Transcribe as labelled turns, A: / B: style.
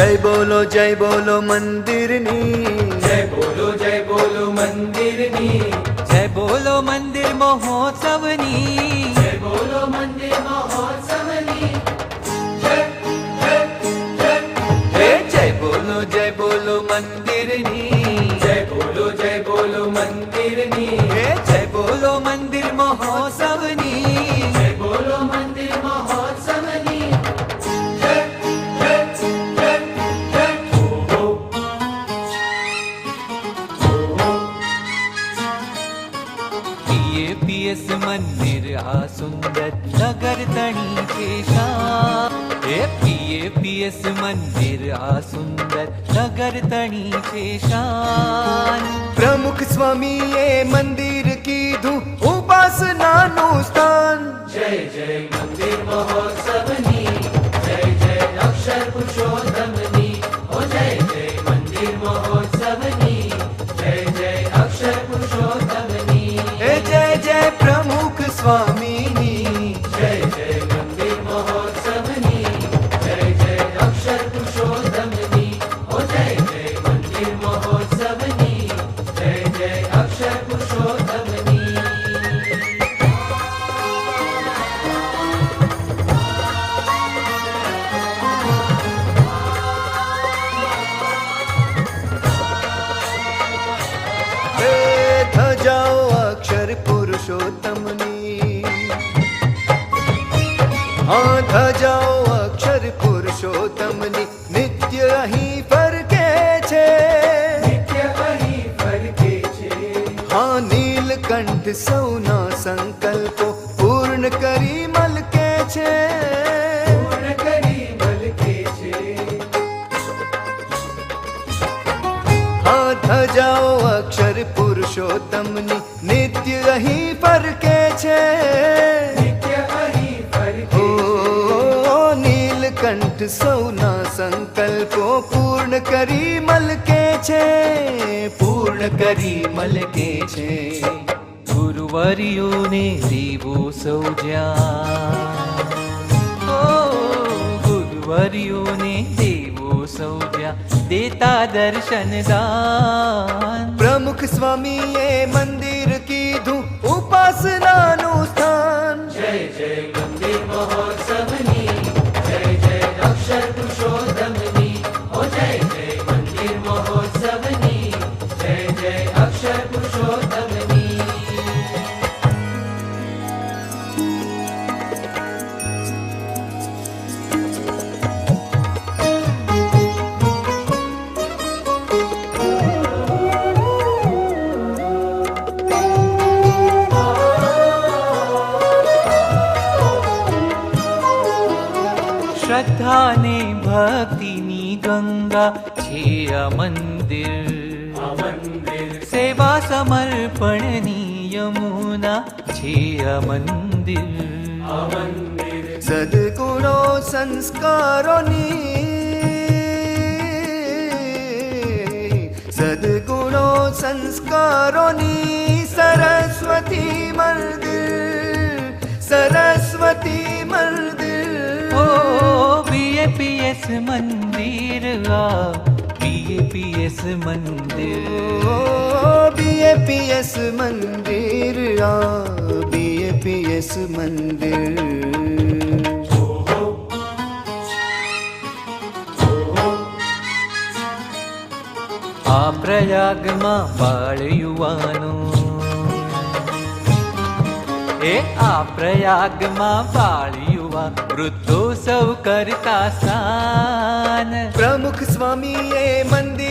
A: જય બોલો મંદિરની,
B: જય બોલો મંદિરની,
C: જય બોલો મંદિર મહોત્સવની,
B: જય બોલો મંદિર મહોત્સવની,
C: જય બોલો મંદિરની,
B: જય બોલો મંદિરની,
C: જય બોલો મંદિર મહોત્સવની,
B: જય બોલો મંદિર મહોત્સવની.
C: પીએસ મંદિર આ સુંદર નગર તણી છે શાન. પીએસ મંદિર આ સુંદર નગર તણી છે શાન.
A: પ્રમુખ સ્વામીએ મંદિર કીધું ઉપાસનાનું સ્થાન.
B: જય મંદિર મહોત્સવની, જય અક્ષર પુરુષોત્તમની, ઓ જય મંદિર મહોત્સવની, જય અક્ષર પુરુષોત્તમની,
C: જય પ્રમુખ સ્વામીની,
B: જય મંદિર મહોત્સવની, જય અક્ષર પુરુષોત્તમની, ઓ જય મંદિર મહોત્સવની, જય અક્ષર પુરુષોત્તમની.
A: ધજાઓ અક્ષર પુરુષોત્તમની, હા ધજાઓ અક્ષર પુરુષોત્તમની નિત્ય અહીં ફરકે છે.
B: નિત્ય અહીં ફરકે છે,
A: હા નીલકંઠ સૌના સંકલ્પો પૂર્ણ કરી મલકે છે.
B: પૂર્ણ કરી મલકે છે,
A: હા ધજાઓ અક્ષર પુરુષોત્તમની નિત્ય અહીં ફરકે છે.
B: નિત્ય અહીં ફરકે
A: ઓ નીલકંઠ સૌના સંકલ્પો પૂર્ણ કરી મલકે છે, પૂર્ણ કરી મલકે છે.
C: ગુરુવર્યોને દેવો સૌ જ્યાં, ગુરુવર્યોને દેવો સૌ જ્યાં દેતા દર્શન દાન.
A: પ્રમુખ સ્વામીએ મંદિર કીધું ઉપાસનાનું સ્થાન.
B: જય મંદિર મહોત્સવની, જય અક્ષર પુરુષોત્તમની, ઓ જય મંદિર મહોત્સવની, જય અક્ષર પુરુષોત્તમની.
C: શ્રદ્ધાને ભક્તિની ગંગા છે આ મંદિર, સેવા સમર્પણની યમુના છે આ મંદિર.
A: સદગુણો સંસ્કારોની, સદગુણો સંસ્કારોની સરસ્વતી મંદિર, સરસ્વતી મંદિર.
C: પીએસ મંદિર આ પીએસ મંદિર,
A: બીએપીએસ મંદિર આ બીએપીએસ મંદિર.
C: આ પ્રયાગમાં બાળ યુવાનો, આ પ્રયાગમાં બાળ યુવા વૃદ્ધો સૌ કરતા સ્નાન.
A: પ્રમુખ સ્વામીએ મંદિર